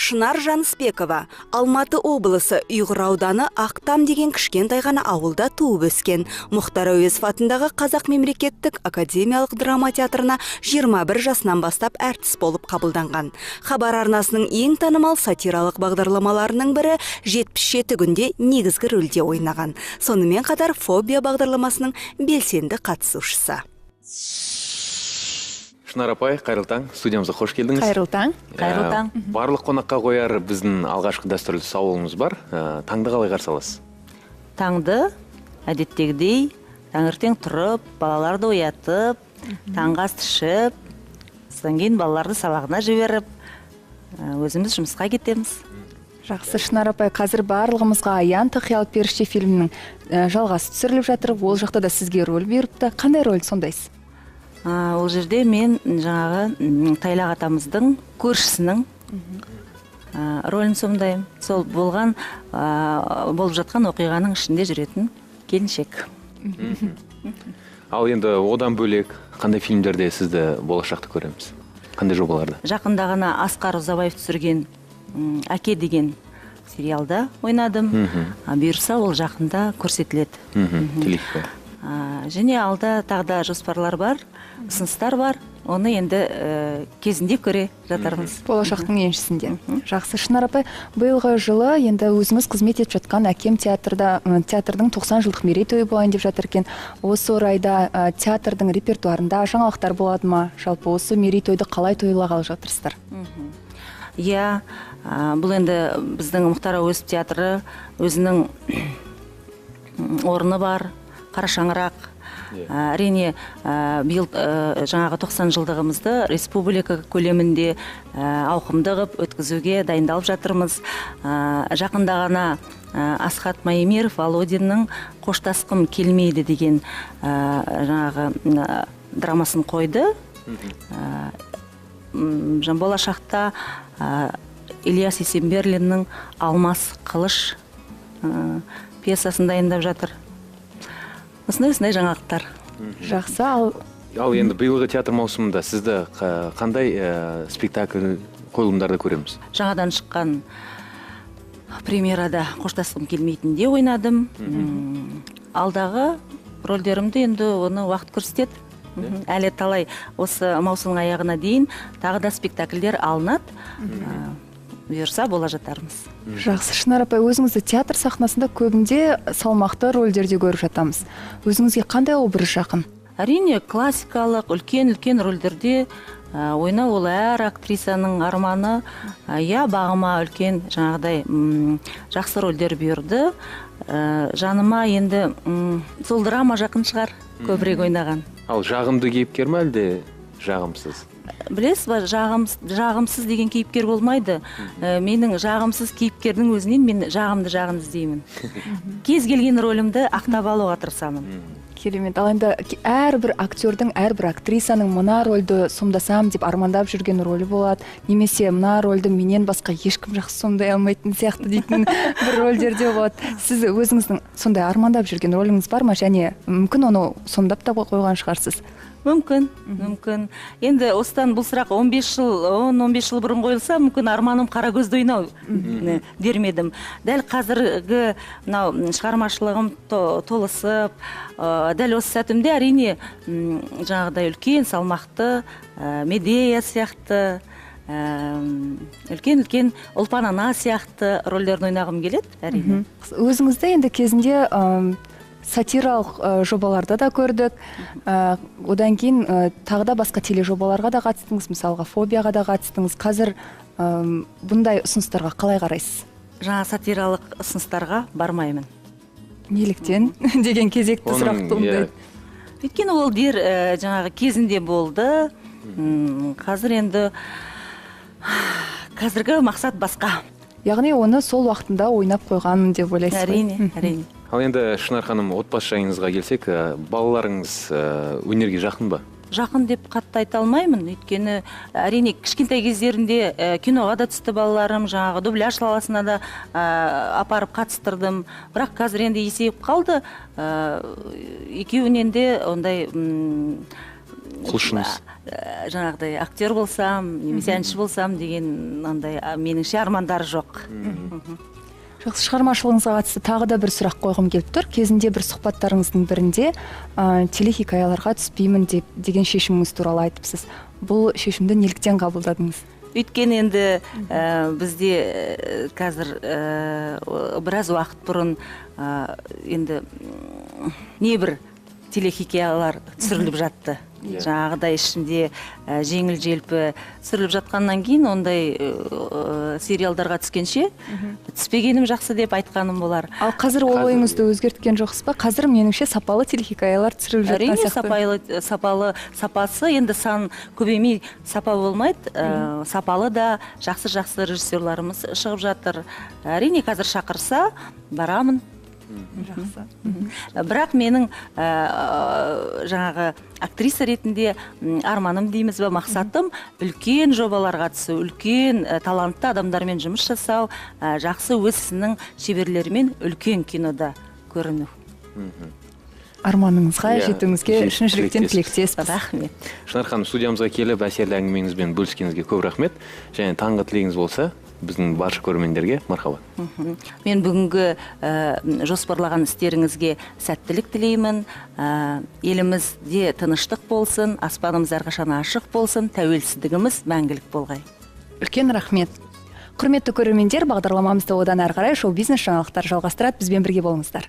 Шынар Жанысбекова, Алматы облысы Ұйғыр ауданы Ақтам деген кішкентай ғана ауылда туып өскен. Мұхтар Әуезов атындағы Қазақ мемлекеттік академиялық драма театрына 21 жасынан бастап әртіс болып қабылданған. Хабар арнасының ең танымал сатиралық бағдарламаларының бірі 77 күнде негізгі рөлде ойнаған. Сонымен қатар «Фобия» бағдарламасының белсенді қатысушысы. Шынар апай, қайырлы таң, студиямызға қош келдіңіз. Қайырлы таң. Қайырлы таң. Барлық қонаққа қояр біздің алғашқы дәстүрлі сауалымыз бар. Таңды қалай қарсы аласыз? Таңды әдеттегідей таңертең тұрып, балаларды оятып, таңғы ас ішіп, содан кейін балаларды сабағына жіберіп, өзіміз жұмысқа кетеміз. Жақсы, Шынар апай, қазір барлығымызға Аян Қиял періште фильмінің жалғасы түсіріліп жатыр. Ол жақта да сізге рөл беріпті. Қандай рөл сомдайсыз? Ол жерде мен жаңағы Тайлақ атамыздың көршісінің рөлін сомдаймын. Сол болып жатқан оқиғаның ішінде жүретін келіншек. Ал енді одан бөлек қандай фильмдерде сізді болашақта көреміз? Қандай жобаларда? Жақында ғана Асқар Ұзабаев түсірген «Әке» деген сериалда ойнадым. Бұйырса ол жақында көрсетіледі. Телехикая. Және алда тағда жоспарлар бар, ұсыныстар бар. Оны енді кезінде көре жатармыз. Болашақтың еншісінде. Жақсы, Шынар апай, биылғы жылы енді өзіңіз қызмет етіп жатқан Әкем театрдың 90 жылдық мерейтойы болайын деп жатыр екен. Осы орайда театрдың репертуарында жаңалықтар болады ма? Жалпы осы мерейтойды қалай тойлағалы жатырсыздар? Иә, бұл енді біздің Мұхтар Әуезов театры өзінің орны бар, қара шаңырақ. Әрине, биыл жаңағы 90 жылдығымызды республика көлемінде ауқымды ғып өткізуге дайындалып жатырмыз. Жақында ғана Асхат Маемиров Володиннің «Қоштасқым келмейді» деген жаңағы драмасын қойды. Болашақта Ильяс Есенберлиннің «Алмас қылыш» пьесасын дайындап жатыр. Осындай жаңалықтар. Жақсы, ал енді биылғы театр маусымында сізді қандай спектакль қойылымдарды көреміз? Жаңадан шыққан премьерада «Қоштасқым келмейтінде» ойнадым. Алдағы рөлдерімді енді оны уақыт көрсетеді. Әлі талай осы маусымның аяғына дейін тағы да спектакльдер алынады. Бұйырса бола жатармыз. Жақсы, Шынар апай, өзіңізді театр сахнасында көбінде салмақты рөлдерде көріп жатамыз. Өзіңізге қандай образ жақын? Әрине, классикалық, үлкен рөлдерде ойнау ол әр актрисаның арманы. Бағыма үлкен жаңағыдай жақсы рөлдер бұйырды. Жаныма енді сол драма жақын шығар, көбірек ойнаған. Ал жағымды кейіпкер ме әлде жағымсыз? Білесіз ба, жағымсыз деген кейіпкер болмайды. Менің жағымсыз кейіпкердің өзінен мен жағымды іздеймін. Кез келген рөлімді ақтап алуға тырысамын. Керемет. Ал енді әрбір актердің, әрбір актрисаның мына рөлді сомдасам деп армандап жүрген рөлі болады. Немесе мына рөлді менен басқа ешкім жақсы сомдай алмайтын сияқты дейтін бір рөлдерде болады. Сіз өзіңіздің сондай армандап жүрген рөліңіз бар ма? Және мүмкін оны сомдап та қойған шығарсыз? Мүмкін. Енді осыдан бұл сұрақ 10-15 жыл бұрын қойылса, мүмкін арманым қара көзді ойнау дермедім. Дәл қазіргі шығармашылығым толысып, дәл осы сәтімде әрине жаңағыдай үлкен салмақты Медея сияқты, үлкен Ұлпан ана сияқты рөлдерін ойнағым келеді, әрине. Өзіңізді енді кезінде сатиралық жобаларда да көрдік. Одан кейін тағы да басқа тележобаларға да қатыстыңыз, мысалға «Фобияға» да қатыстыңыз. Қазір бұндай ұсыныстарға қалай қарайсыз? Жаңа сатиралық ұсыныстарға бармаймын. Неліктен деген кезекті сұрақ туындайды. Өйткені ол жаңағы кезінде болды. Қазір енді қазіргі мақсат басқа. Яғни оны сол уақытында ойнап қойғанмын деп ойлайсыз ғой? Әрине. Ал енді Шынар ханым, отбасы жайыңызға келсек, балаларыңыз өнерге жақын ба? Жақын деп қатты айта алмаймын. Өйткені әрине кішкентай кездерінде киноға да түсті балаларым, жаңағы дубляж саласына да апарып қатыстырдым. Бірақ қазір енді есейіп қалды. Екеуінен де ондай құлшыныс жаңағыдай актер болсам немесе әнші болсам деген андай меніңше армандары жоқ. Жақсы, шығармашылығыңызға қатысты тағы да бір сұрақ қойғым келіп тұр. Кезінде бір сұхбаттарыңыздың бірінде телехикаяларға түспеймін деген шешіміңіз туралы айтыпсыз. Бұл шешімді неліктен қабылдадыңыз? Өйткені енді бізде қазір біраз уақыт бұрын енді небір телехикаялар түсіріліп жатты. Жаңағыдай ішінде жеңіл желпі түсіріліп жатқаннан кейін ондай сериалдарға түскенше түспегенім жақсы деп айтқаным болар. Ал қазір ол ойыңызды өзгерткен жоқсыз ба? Қазір меніңше сапалы телехикаялар түсіріліп жатқан сияқты. Әрине, сапасы енді сан көбеймей сапа болмайды. Сапалы да жақсы режиссерларымыз шығып жатыр. Әрине, қазір шақырса барамын. Жақсы. Бірақ менің жаңағы актриса ретінде арманым дейміз бе, мақсатым үлкен жобаларға түсу, үлкен талантты адамдармен жұмыс жасау, жақсы өз ісінің шеберлерімен үлкен кинода көріну. Арманыңызға жетуіңізге шын жүректен тілектеспіз. Рахмет. Шынар ханым, студиямызға келіп әсерлі әңгімеңізбен бөліскеніңізге көп рахмет. Және таңғы тілегіңіз болса біздің барша көрермендерге мархабат. Мен бүгінгі жоспарлаған істеріңізге сәттілік тілеймін. Елімізде тыныштық болсын, аспанымыз әрқашан ашық болсын, тәуелсіздігіміз мәңгілік болғай. Үлкен рахмет. Құрметті көрермендер, бағдарламамызды одан әрі қарай шоу-бизнес жаңалықтар жалғастырады. Бізбен бірге болыңыздар.